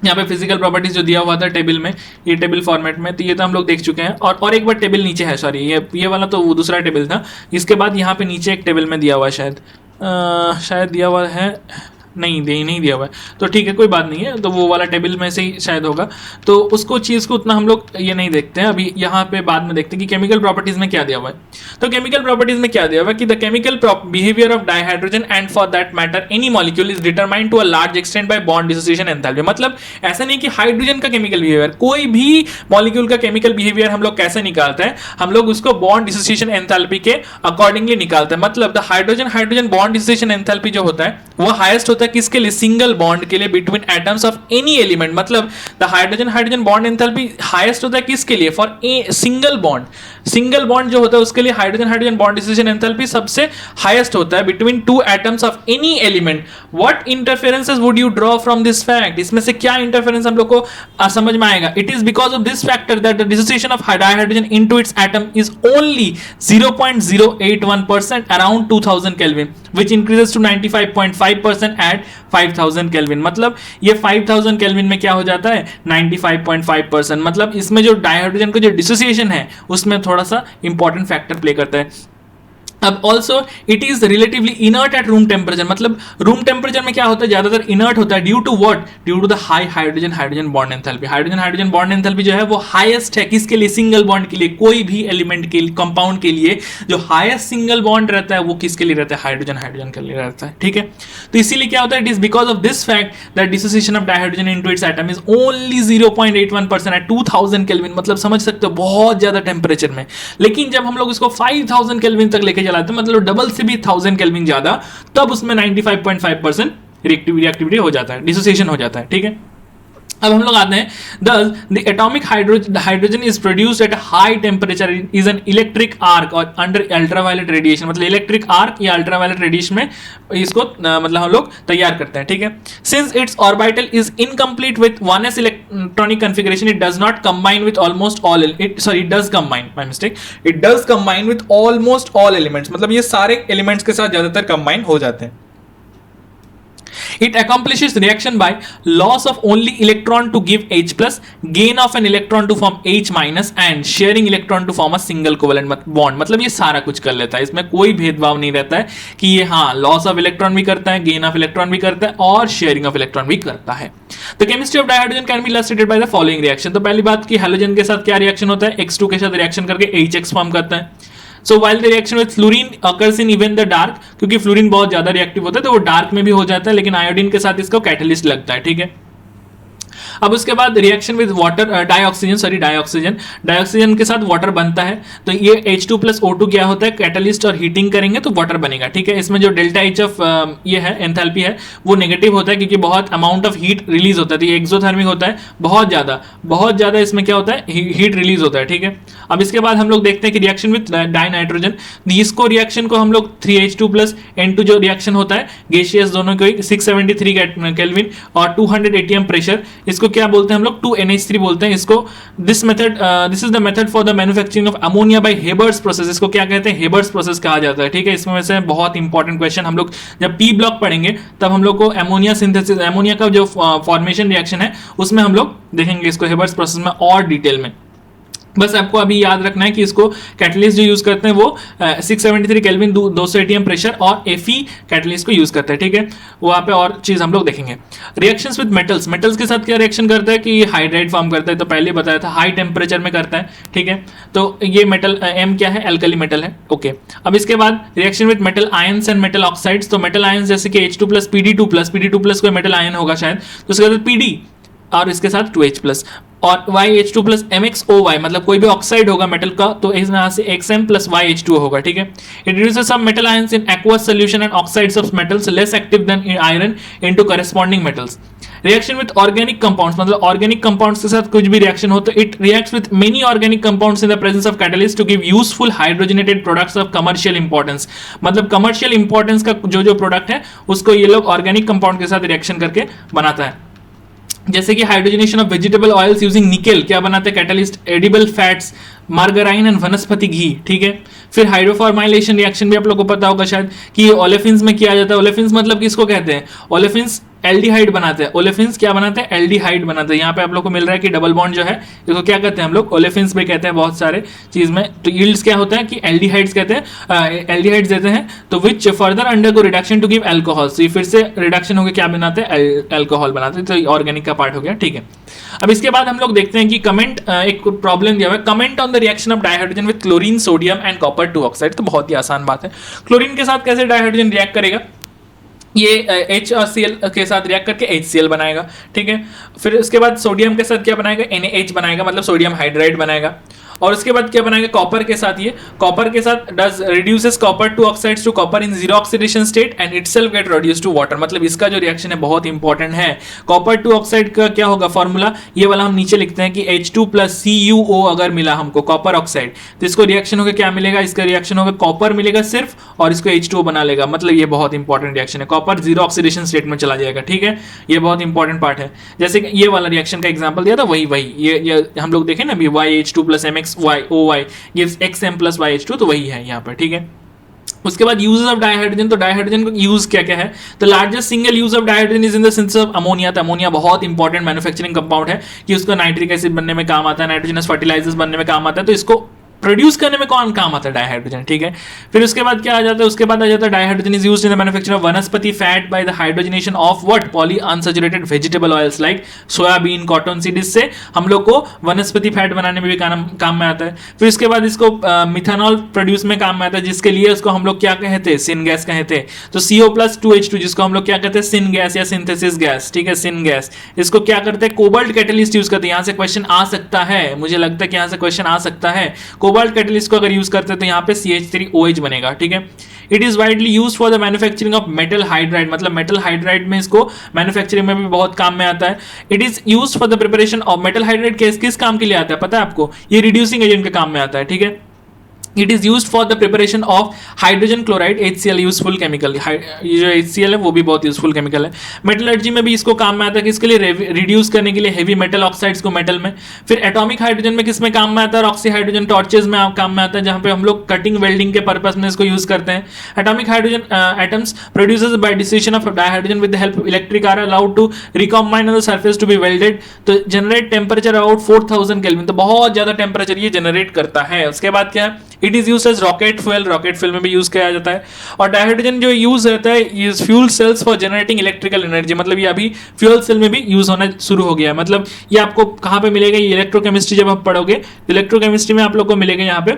यहाँ पे फिजिकल प्रॉपर्टीज जो दिया हुआ था टेबल में, ये टेबल फॉर्मेट में, तो ये तो हम लोग देख चुके हैं। और एक बार टेबल नीचे है, सॉरी ये वाला तो वो दूसरा टेबल था। इसके बाद यहाँ पे नीचे एक टेबल में दिया हुआ है, शायद दिया हुआ है, नहीं दिया हुआ है, तो ठीक है, कोई बात नहीं है, तो वो वाला टेबल में से ही शायद होगा। तो उसको चीज़ को उतना हम लोग ये नहीं देखते हैं, अभी यहाँ पे बाद में देखते हैं कि केमिकल प्रॉपर्टीज में क्या दिया हुआ है। तो केमिकल प्रॉपर्टीज में क्या दिया हुआ है कि the chemical behaviour of dihydrogen and for that matter any molecule is determined to a large extent by bond dissociation enthalpy. मतलब ऐसा नहीं कि हाइड्रोजन का केमिकल बिहेवियर, कोई भी मॉलिक्यूल का केमिकल बिहेवियर हम लोग कैसे निकालते हैं, हम लोग उसको बॉन्ड डिसोसिएशन एंथैल्पी के अकॉर्डिंगली निकालते हैं। मतलब the hydrogen bond dissociation enthalpy जो होता है वो हाईएस्ट होता है किसके लिए, सिंगल बॉन्ड के लिए between atoms of any element. मतलब the hydrogen bond enthalpy highest होता है किसके लिए, for a single bond. Single bond जो होता है उसके लिए हाइड्रोजन बॉन्ड डिसोसिएशन एंथैल्पी सबसे हाईएस्ट होता है between two atoms of any element. What interferences would you draw from this fact. इसमें से क्या इंटरफेरेंस हम लोग को समझ में आएगा। It is because of this factor that the dissociation of dihydrogen into its atom is only 0.081% around 2000 kelvin which increases to 95.5% at 5000 kelvin. मतलब ये 5000 केल्विन में क्या हो जाता है, 95.5%। मतलब इसमें जो डाइहाइड्रोजन का जो डिसोसिएशन है उसमें थोड़ा सा इंपॉर्टेंट फैक्टर प्ले करता है। अब also it is relatively inert at room temperature. मतलब रूम टेम्परेचर में क्या होता है, ज्यादातर इनर्ट होता है due to what, due to the high hydrogen bond enthalpy. Hydrogen bond enthalpy जो है वो हाईएस्ट है किसके लिए, सिंगल बॉन्ड के लिए। कोई भी एलिमेंट के लिए, कंपाउंड के लिए जो हाईएस्ट सिंगल बॉन्ड रहता है वो किसके लिए रहता है, हाइड्रोजन के लिए रहता है, ठीक है। तो इसीलिए क्या होता है, it is because of this fact that dissociation of dihydrogen into its atom is only 0.81% at 2000 kelvin. मतलब समझ सकते हो बहुत ज्यादा टेम्परेचर में। लेकिन जब हम लोग इसको 5000 केल्विन तक लेके चलाते हैं, मतलब डबल से भी 1000 केल्विन ज्यादा, तब उसमें 95.5% रिएक्टिविटी हो जाता है, डिसोसिएशन हो जाता है, ठीक है। अब हम लोग आते हैं, thus the atomic hydrogen is produced at a high temperature is an electric arc और under ultraviolet radiation। मतलब इलेक्ट्रिक आर्क या अल्ट्रावायलेट रेडिएशन में इसको मतलब हम लोग तैयार करते हैं, ठीक है। Since its orbital is incomplete with 1s electronic configuration, it does not combine with almost all it does combine, my mistake, it does combine with almost all elements। मतलब ये सारे एलिमेंट्स के साथ ज्यादातर कंबाइन हो जाते हैं। It accomplishes reaction by loss of only electron to give H plus, gain of an electron to form H minus and sharing electron to form a single covalent bond. मतलब ये सारा कुछ कर लेता है, इसमें कोई भेदभाव नहीं रहता है कि ये हाँ लॉस ऑफ इलेक्ट्रॉन भी करता है, गेन ऑफ इलेक्ट्रॉन भी करता है और शेयरिंग ऑफ इलेक्ट्रॉन भी करता है. तो chemistry of dihydrogen can be illustrated by the following reaction. तो पहली बात कि हैलोजन के साथ क्या रिएक्शन होता है, X2 के साथ रिएक्शन करके HX फॉर्म करता है. So while the reaction with fluorine occurs in even the dark, क्योंकि फ्लोरीन बहुत ज्यादा रिएक्टिव होता है तो वो डार्क में भी हो जाता है, लेकिन आयोडीन के साथ इसका कैटलिस्ट लगता है. ठीक है. अब उसके बाद रिएक्शन विद वाटर डाइऑक्सीजन के साथ वाटर बनता है. तो ये H2 प्लस O2 क्या होता है, कैटलिस्ट और हीटिंग करेंगे तो वाटर बनेगा. ठीक है. इसमें जो डेल्टा H ऑफ ये है एंथैल्पी है वो नेगेटिव होता है क्योंकि बहुत अमाउंट ऑफ हीट रिलीज होता है. तो ये एक्सोथर्मिक होता है, बहुत ज्यादा इसमें क्या होता है, हीट रिलीज होता है. ठीक है. अब इसके बाद हम लोग देखते हैं कि रिएक्शन विद डाइनाइट्रोजन, इसको रिएक्शन को हम लोग 3H2 प्लस N2 जो रिएक्शन होता है गैसियस दोनों को 673 केल्विन और 200 atm प्रेशर, इसको क्या बोलते हैं हम लोग 2NH3 बोलते हैं इसको. This is the method for the manufacturing of ammonia bye Haber's process. इसको क्या कहते हैं, हेबर्स प्रोसेस कहा जाता है. ठीक है. इसमें वैसे बहुत इंपॉर्टेंट क्वेश्चन हम लोग जब पी ब्लॉक पढ़ेंगे तब हम लोग को अमोनिया सिंथेसिस, अमोनिया का जो फॉर्मेशन रिएक्शन है उसमें हम लोग देखेंगे इसको हेबर्स प्रोसेस में और डिटेल में. बस आपको अभी याद रखना है कि इसको कैटलिस्ट जो यूज करते हैं वो 673 केल्विन 200 atm प्रेशर और Fe कैटलिस्ट को यूज करते हैं. ठीक है. वहां पे और चीज हम लोग देखेंगे. रिएक्शंस विद मेटल्स के साथ क्या रिएक्शन करता है कि हाइड्राइड फॉर्म करता है. तो पहले बताया था हाई टेम्परेचर में करता है. ठीक है. तो ये मेटल M क्या है, एल्कली मेटल है. ओके. अब इसके बाद reaction with metal ions and metal oxides. तो मेटल आयंस जैसे कि H2 plus PD two plus कोई मेटल आयन होगा शायद, तो उसके बाद PD और इसके साथ 2H प्लस और YH2 प्लस MXOY मतलब कोई भी ऑक्साइड होगा मेटल का तो यहाँ से XM प्लस YH2 होगा. ठीक है. It reduces some metal ions in aqueous solution and oxides of metals less active than iron into corresponding metals. Reaction with organic compounds मतलब ऑर्गेनिक कंपाउंड्स के साथ कुछ भी रिएक्शन हो तो it reacts with many organic compounds in the presence of catalyst to give useful hydrogenated products of commercial importance. मतलब कमर्शियल इंपॉर्टेंस का जो प्रोडक्ट है उसको ये लोग ऑर्गेनिक कंपाउंड के साथ रिएक्शन करके बनाता है. जैसे कि hydrogenation of vegetable oils using nickel क्या बनाते हैं कैटलिस्ट, एडिबल फैट्स, मार्गराइन एंड वनस्पति घी. ठीक है. फिर हाइड्रोफॉर्माइलेशन रिएक्शन भी आप लोगों को पता होगा शायद कि ओलेफिन्स में किया जाता है. ओलेफिन्स मतलब किसको कहते हैं, ओलेफिन्स एल्डिहाइड बनाते हैं. ओलेफिन्स क्या बनाते हैं, एल्डिहाइड बनाते हैं. यहाँ पे आप लोग को मिल रहा है कि डबल बॉन्ड जो है इसको क्या कहते हैं हम लोग, ओलेफिन्स भी कहते हैं बहुत सारे चीज में. तो यील्ड्स क्या होता है कि एल्डिहाइड्स कहते हैं, एल्डिहाइड्स देते हैं. तो which further undergo reduction to give alcohol. तो ये फिर से रिडक्शन होकर क्या बनाते हैं, अल्कोहल बनाते हैं. तो ऑर्गेनिक का पार्ट हो गया. ठीक है. अब इसके बाद हम लोग देखते हैं कि कमेंट, एक प्रॉब्लम दिया हुआ है, comment on the reaction of dihydrogen with chlorine sodium and copper 2 oxide. तो बहुत ही आसान बात है. क्लोरीन के साथ कैसे डाइहाइड्रोजन रिएक्ट करेगा, ये H और Cl के साथ रिएक्ट करके HCl बनाएगा. ठीक है. फिर उसके बाद सोडियम के साथ क्या बनाएगा, NaH बनाएगा मतलब सोडियम हाइड्राइड बनाएगा. और उसके बाद क्या बनाएगा, कॉपर के साथ, ये कॉपर के साथ does reduces copper 2 oxides to copper in zero oxidation state and itself get reduced to water. मतलब इसका जो रिएक्शन है बहुत इंपॉर्टेंट है. कॉपर 2 ऑक्साइड का क्या होगा फॉर्मूला, ये वाला हम नीचे लिखते हैं कि H2 प्लस CuO अगर मिला हमको कॉपर ऑक्साइड तो इसको रिएक्शन होकर क्या मिलेगा, इसका रिएक्शन होगा कॉपर मिलेगा सिर्फ और इसको H2O बना लेगा. मतलब ये बहुत इंपॉर्टेंट रिएक्शन है. कॉपर जीरो ऑक्सीडेशन स्टेट में चला जाएगा. ठीक है. ये बहुत इंपॉर्टेंट पार्ट है. जैसे कि ये वाला रिएक्शन का एग्जांपल दिया था वही ये हम लोग देखें ना अभी YH2 plus MXOY gives XM plus YH2 तो वही है यहाँ पर. ठीक है. उसके बाद यूजेस ऑफ डाइहाइड्रोजन. तो डाइहाइड्रोजन का यूज क्या क्या है, तो largest single use of dihydrogen is in the synthesis of ammonia. तो अमोनिया बहुत इंपॉर्टेंट मैन्युफैक्चरिंग कंपाउंड है कि उसको नाइट्रिक एसिड बनने में काम आता है, नाइट्रोजनस फर्टिलाइजर्स बनने में काम आता है. तो इसको प्रोड्यूस करने में कौन काम आता है, डाइहाइड्रोजन. ठीक है. फिर उसके बाद क्या आ जाता है, उसके बाद आ जाता है dihydrogen is used in the manufacture of vanaspati fat by the hydrogenation of what, polyunsaturated vegetable oils like soybean, cotton seed. इससे हम लोग को वनस्पति फैट बनाने में भी काम में आता है. फिर उसके बाद इसको मिथानॉल प्रोड्यूस में काम में आता है जिसके लिए उसको हम लोग क्या कहते हैं, सिन गैस कहते हैं. तो CO प्लस 2H2 जिसको हम लोग क्या कहते हैं, सिन गैस या सिंथेसिस गैस. ठीक है. सिन गैस इसको क्या करते हैं, कोबाल्ट कैटलिस्ट यूज करते हैं. यहाँ से क्वेश्चन आ सकता है, मुझे लगता है कि यहाँ से क्वेश्चन आ सकता है. कोबाल्ट कैटलिस्ट को अगर यूज करते हैं तो यहाँ पे CH3OH बनेगा. ठीक है. It is widely use for the manufacturing of metal hydride. मतलब मेटल हाइड्राइड में इसको मैन्युफैक्चरिंग में भी बहुत काम में आता है. It is use for the preparation of metal hydride. किस काम के लिए आता है पता है आपको, ये रिड्यूसिंग एजेंट के काम में आता है. ठीक है. It is use for the preparation of hydrogen chloride HCl useful chemical. ये जो HCl है वो भी बहुत यूजफुल केमिकल है। मेटलर्जी में भी इसको काम में आता है, किसके लिए, रिड्यूस करने के लिए हेवी मेटल ऑक्साइड्स को मेटल में। फिर एटॉमिक हाइड्रोजन में किस में काम में आता है, ऑक्सी हाइड्रोजन टॉर्चेज में काम में आता है, जहां पे हम लोग कटिंग वेल्डिंग के पर्पस में इसको यूज करते हैं। Atomic hydrogen atoms produces by distillation of dihydrogen with the help of electric are allowed to recombine on the surface to be welded, तो जनरेट टेम्परेचर अबाउट 4000 केल्विन, तो बहुत ज्यादा टेम्परेचर ये जनरेट करता है। उसके बाद क्या है, it is used as rocket fuel, rocket fuel में भी यूज किया जाता है। और डाइहाइड्रोजन जो यूज रहता है is fuel cells for generating electrical energy, मतलब ये अभी फ्यूल सेल में भी यूज होना शुरू हो गया है। मतलब ये आपको कहां पे मिलेगा, ये इलेक्ट्रोकेमिस्ट्री जब आप पढ़ोगे, इलेक्ट्रोकेमिस्ट्री में आप लोग को मिलेगा यहाँ पे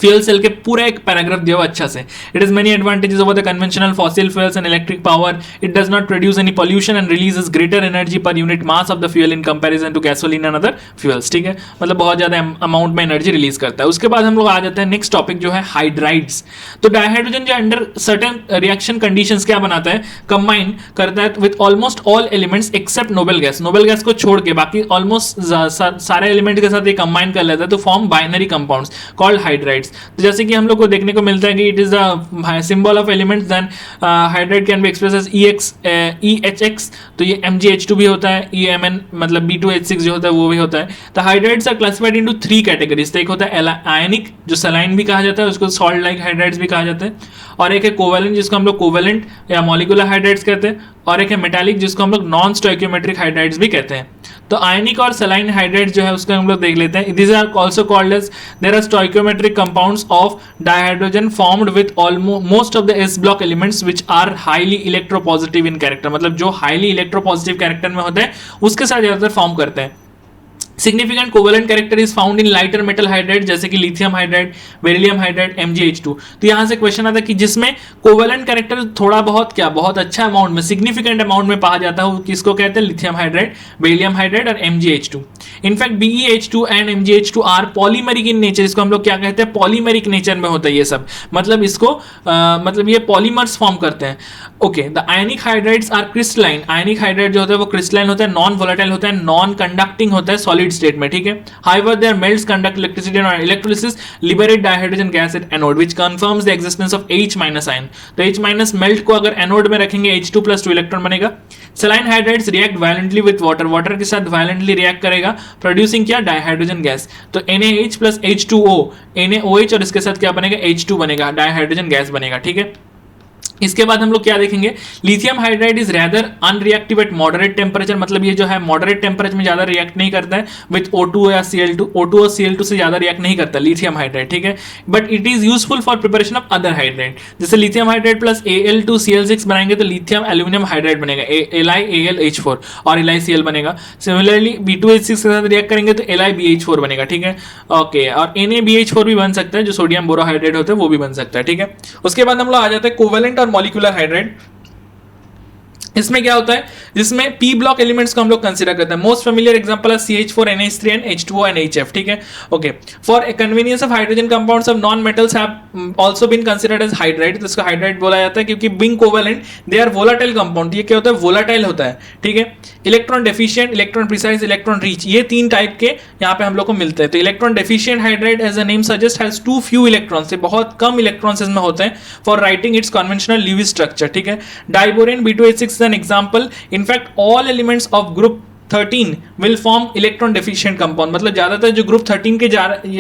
फ्यूल सेल के पूरा एक पैराग्राफ दिया हुआ अच्छा से। It is many advantages over the conventional fossil fuels and electric power, it does not produce any pollution and releases greater energy per unit mass of the fuel in comparison to gasoline and other fuels, ठीक है, मतलब बहुत ज्यादा अमाउंट में एनर्जी रिलीज करता है। उसके बाद हम लोग आ जाते हैं नेक्स्ट टॉपिक जो है हाइड्राइड्स। तो डाइहाइड्रोजन जो अंडर सर्टेन रिएक्शन कंडीशंस क्या बनाता है, कंबाइन करता है with almost all elements except noble gas, noble gas को छोड़ के बाकी ऑलमोस्ट सारे एलिमेंट के साथ ये कंबाइन कर लेता है तो form binary compounds called hydrides. तो जैसे कि हम लोग को देखने को मिलता है कि it is the symbol of elements, then hydride can be express as EHX, तो ये MgH2 भी होता है, EMN मतलब B2H6 जो होता है वो भी होता है। तो hydrides are classified into 3 categories, तो एक होता है आयनिक जो सलाइन भी कहा जाता है, उसको सॉल्ट लाइक हाइड्राइड्स भी कहा जाता है, और एक है कोवेलेंट जिसको हम लोग कोवेलेंट या मॉलिक्यूलर हाइड्राइड्स कहते हैं, और एक है मेटालिक जिसको हम लोग नॉन स्टोइकियोमेट्रिक हाइड्राइड्स भी कहते हैं। तो आयनिक और सलाइन हाइड्राइड्स जो है उसको हम लोग देख लेते हैं। This are also called as, there are stoichiometric compounds of dihydrogen formed with most of the S block elements which are highly electropositive in character, मतलब जो हाईली इलेक्ट्रोपॉजिटिव कैरेक्टर में होते हैं उसके साथ ज्यादातर फॉर्म करते हैं। Significant covalent character is found in lighter metal hydride जैसे कि lithium hydride, beryllium hydride, MgH2। तो यहां से क्वेश्चन आता है कि जिसमें कोवेलेंट कैरेक्टर थोड़ा बहुत क्या बहुत अच्छा अमाउंट में, सिग्निफिकेंट अमाउंट में पाया जाता है, किसको कहते हैं, लिथियम हाइड्राइड, बेरिलियम हाइड्राइड और MgH2। In fact BeH2 and MgH2 are polymeric in nature, इसको हम लोग क्या कहते हैं, पॉलीमेरिक नेचर में होता है ये सब, मतलब इसको मतलब ये पॉलीमर्स फॉर्म करते हैं। Okay, the ionic hydrides are crystalline, ionic hydride जो होता है वो क्रिस्टलाइन होता है, नॉन वोलेटाइल होता है, नॉन कंडक्टिंग होता है सॉलिड स्टेट में, ठीक है। However their melts conduct electricity and electrolysis liberate dihydrogen gas at anode which confirms the existence of H- ion. तो H- मेल्ट को अगर एनोड में रखेंगे H2+2 इलेक्ट्रॉन बनेगा। Saline hydrides react violently with water, water के साथ वायलेंटली रिएक्ट करेगा, प्रोड्यूसिंग क्या, डाइहाइड्रोजन गैस। तो NaH + H2O, NaOH और इसके साथ क्या बनेगा, H2 बनेगा, डाइहाइड्रोजन गैस बनेगा, ठीक है। इसके बाद हम लोग क्या देखेंगे, lithium hydride is rather unreactive eight moderate temperature, मतलब ये जो है मॉडरेट टेम्परेचर में ज्यादा रिएक्ट नहीं करता है विद O2 या Cl2, O2 और Cl2 से ज्यादा रिएक्ट नहीं करता लिथियम हाइड्राइड, ठीक है। But it is useful for preparation of other hydride, जैसे लिथियम हाइड्राइड प्लस Al2Cl6 बनाएंगे तो लिथियम एल्यूमिनियम हाइड्राइड बनेगा, LiAlH4 और LiCl बनेगा। सिमिलरली B2H6 के साथ रिएक्ट करेंगे तो LiBH4 बनेगा, ठीक है। ओके, और NaBH4 भी बन सकता है, जो सोडियम बोरोहाइड्रेट होता है वो भी बन सकता है, ठीक है। उसके बाद हम लोग आ जाते हैं कोवेलेंट मॉलिक्यूलर हाइड्राइड। इसमें क्या होता है, जिसमें P ब्लॉक एलिमेंट्स को हम लोग कंसीडर करते हैं। मोस्ट फेमिलियर एग्जांपल है CH4 NH3 and H2O and HF, ठीक है। Okay, for a convenience of hydrogen compounds of non metals have also been considered as hydride, तो इसको हाइड्राइड बोला जाता है क्योंकि being covalent they are volatile compound. ये क्या होता है, वोलेटाइल होता है, ठीक है। Electron deficient, electron precise, electron rich, ये 3 टाइप के यहाँ पे हम लोग को मिलते हैं। तो electron deficient hydride as the name suggest has too few electrons, ये बहुत कम इलेक्ट्रॉन्स इसमें होते हैं for writing its conventional Lewis structure, ठीक है। Diborane B2H6 is an example. In fact, all elements of group 13 will form electron deficient compound, मतलब ज्यादातर जो ग्रुप 13 के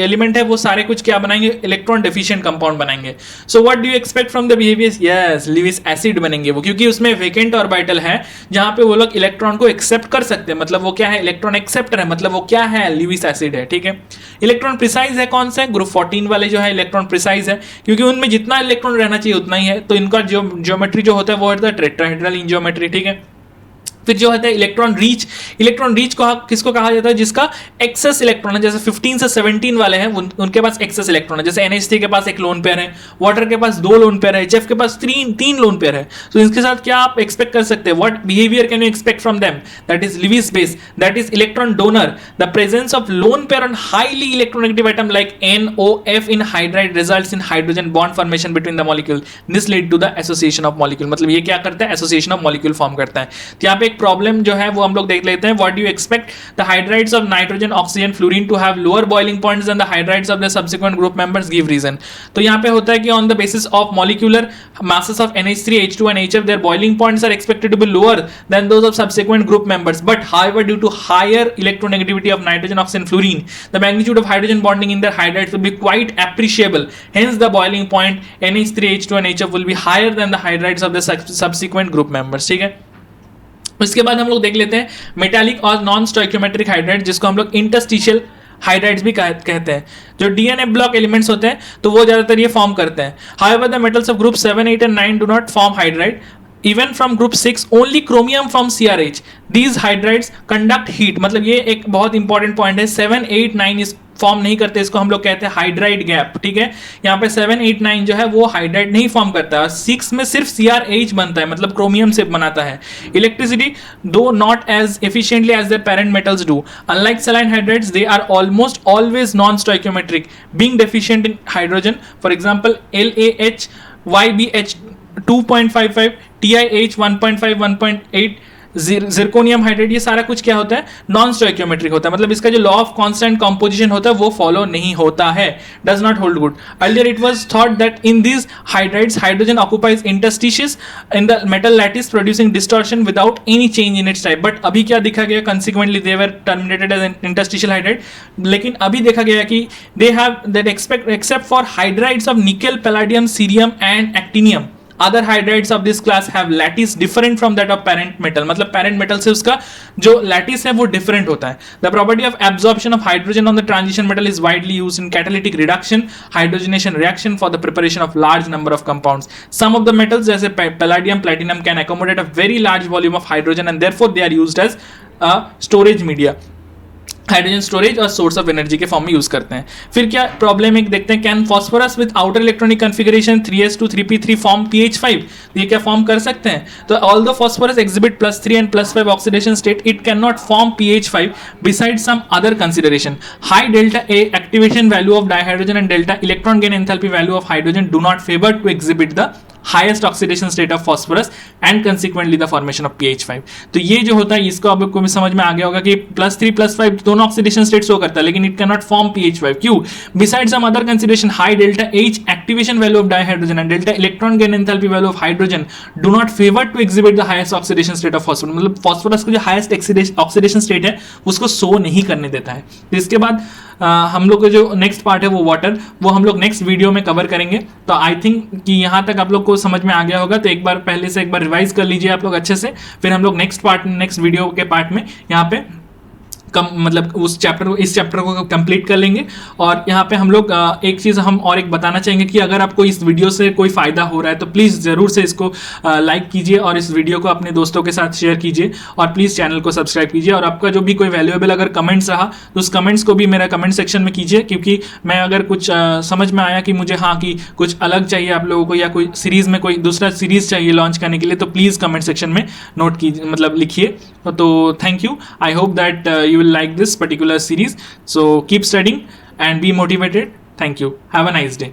एलिमेंट है वो सारे कुछ क्या बनाएंगे, इलेक्ट्रॉन डेफिशिएंट कंपाउंड बनाएंगे। So what do you expect from the behaviour, yes, Lewis acid बनेंगे वो, क्योंकि उसमें वेकेंट ऑर्बिटल है जहां पे वो लोग इलेक्ट्रॉन को एक्सेप्ट कर सकते हैं, मतलब वो क्या है, इलेक्ट्रॉन एक्सेप्टर है, मतलब वो क्या है, ल्यूइस एसिड है, ठीक है। इलेक्ट्रॉन प्रिसाइज है कौन सा है, ग्रुप 14 वाले जो है इलेक्ट्रॉन प्रिसाइज है, क्योंकि उनमें जितना इलेक्ट्रॉन रहना चाहिए उतना ही है, तो इनका जो ज्योमेट्री जो होता है वो होता है टेट्राहेड्रल इन ज्योमेट्री, ठीक है। फिर जो होता है इलेक्ट्रॉन रीच, इलेक्ट्रॉन रीच को किसको कहा जाता है, जिसका एक्सेस इलेक्ट्रॉन है, जैसे 15 से 17 वाले हैं उनके पास एक्सेस इलेक्ट्रॉन है, जैसे NH3 के पास एक लोन पेयर है, वाटर के पास 2 लोन पेयर है, HF के पास 3 लोन पेयर है। तो इसके साथ क्या आप एक्सपेक्ट कर सकते हैं, what behaviour can you expect from them, that is Lewis base, that is electron donor, the presence of lone pair on highly electronegative atom like NOF in hydride results in hydrogen bond formation between the molecule, this lead to the association of molecule, मतलब ये क्या करता है, एसोसिएशन ऑफ मॉलिक्यूल फॉर्म करता है। तो यहाँ पे एक प्रॉब्लम जो है वो हम लोग देख लेते हैं. What do you expect? The hydrides of nitrogen, oxygen, fluorine to have lower boiling points than the hydrides of the subsequent group members. Give reason. तो यहाँ पे होता है कि on the basis of molecular masses of NH3, H2 and HF, their boiling points are expected to be lower than those of subsequent group members. But however, due to higher electronegativity of nitrogen, oxygen, fluorine, the magnitude of hydrogen bonding in their hydrides will be quite appreciable. Hence, the boiling point NH3, H2 and HF will be higher than the hydrides of the subsequent group members. ठीक है. उसके बाद हम लोग देख लेते हैं मेटालिक और नॉन स्टोइकियोमेट्रिक हाइड्राइड, जिसको हम लोग इंटरस्टिशियल हाइड्राइड्स भी कहते हैं. जो डीएनए ब्लॉक एलिमेंट्स होते हैं तो वो ज्यादातर ये फॉर्म करते हैं. However the metals of group 7, 8 and 9 do not form hydride. Even from group 6, only chromium from CrH. These hydrides conduct heat. मतलब ये एक बहुत इंपॉर्टेंट पॉइंट है. 7, 8, 9 इस फॉर्म नहीं करते, इसको हम लोग कहते हैं हाइड्राइड गैप. ठीक है, यहाँ पे 7, 8, 9 जो है वो हाइड्राइड नहीं फॉर्म करता है. 6 में सिर्फ CrH बनता है, मतलब क्रोमियम से बनाता है. Electricity do not as efficiently as their parent metals do. Unlike saline hydrides, they are almost always non stoichiometric, being deficient in hydrogen. For example LaH, YbH 2.55, TiH 1.5, 1.8, zirconium hydride, ये सारा कुछ क्या होता है? नॉन स्टोइकियोमेट्रिक होता है. मतलब इसका जो लॉ ऑफ कांस्टेंट कंपोजिशन होता है वो फॉलो नहीं होता है. Does not hold good. Earlier it was thought that in these hydrides hydrogen occupies interstices in the metal lattice, producing distortion without any change in its type. But अभी क्या देखा गया? Consequently they were terminated as interstitial hydride. लेकिन अभी देखा गया कि they have that except for hydrides of nickel, palladium, cerium and actinium, other hydrides of this class have lattice different from that of parent metal. मतलब parent metal से उसका जो lattice है वो different होता है. The property of absorption of hydrogen on the transition metal is widely used in catalytic reduction, hydrogenation reaction for the preparation of large number of compounds. Some of the metals जैसे palladium, platinum can accommodate a very large volume of hydrogen and therefore they are used as a storage media. Hydrogen storage और सोर्स ऑफ एनर्जी के फॉर्म में यूज करते हैं. फिर क्या प्रॉब्लम एक देखते हैं. Can phosphorus with outer electronic configuration 3s2 3p3 form pH5? ये क्या फॉर्म कर सकते हैं? तो although phosphorus exhibit +3 and +5 oxidation state, it can not form pH5 beside some other consideration. High delta A activation value of dihydrogen and delta electron gain enthalpy value of hydrogen do not favour to exhibit the highest oxidation state of phosphorus and consequently the formation of pH5. तो ये जो होता है इसको आपको भी समझ में आ गया होगा कि +3 +5 दोनों ऑक्सीडेशन स्टेट शो करता है, लेकिन it can not form pH5. क्यों? Beside some other consideration, high delta H activation value of dihydrogen and delta electron gain enthalpy value of hydrogen do not favour to exhibit the highest oxidation state of phosphorus. मतलब फॉस्फोरस का जो हाईएस्ट ऑक्सीडेशन स्टेट है उसको शो नहीं करने देता है. तो इसके बाद हम लोग का जो नेक्स्ट पार्ट है वो वाटर, वो हम लोग नेक्स्ट वीडियो में कवर करेंगे. तो आई थिंक कि यहाँ तक आप लोग को समझ में आ गया होगा. तो एक बार पहले से एक बार रिवाइज कर लीजिए आप लोग अच्छे से, फिर हम लोग नेक्स्ट वीडियो के पार्ट में यहाँ पे मतलब उस चैप्टर को, इस चैप्टर को कंप्लीट कर लेंगे. और यहाँ पे हम लोग एक चीज़ हम और एक बताना चाहेंगे कि अगर आपको इस वीडियो से कोई फ़ायदा हो रहा है तो प्लीज़ ज़रूर से इसको लाइक कीजिए और इस वीडियो को अपने दोस्तों के साथ शेयर कीजिए और प्लीज़ चैनल को सब्सक्राइब कीजिए. और आपका जो भी कोई वैल्यूएबल अगर कमेंट्स रहा तो उस कमेंट्स को भी मेरा कमेंट सेक्शन में कीजिए, क्योंकि मैं अगर कुछ समझ में आया कि मुझे हाँ कि कुछ अलग चाहिए आप लोगों को या कोई सीरीज़ में कोई दूसरा सीरीज़ चाहिए लॉन्च करने के लिए, तो प्लीज़ कमेंट सेक्शन में नोट कीजिए, मतलब लिखिए. तो thank you. I hope that you will like this particular series. So keep studying and be motivated. Thank you. Have a nice day.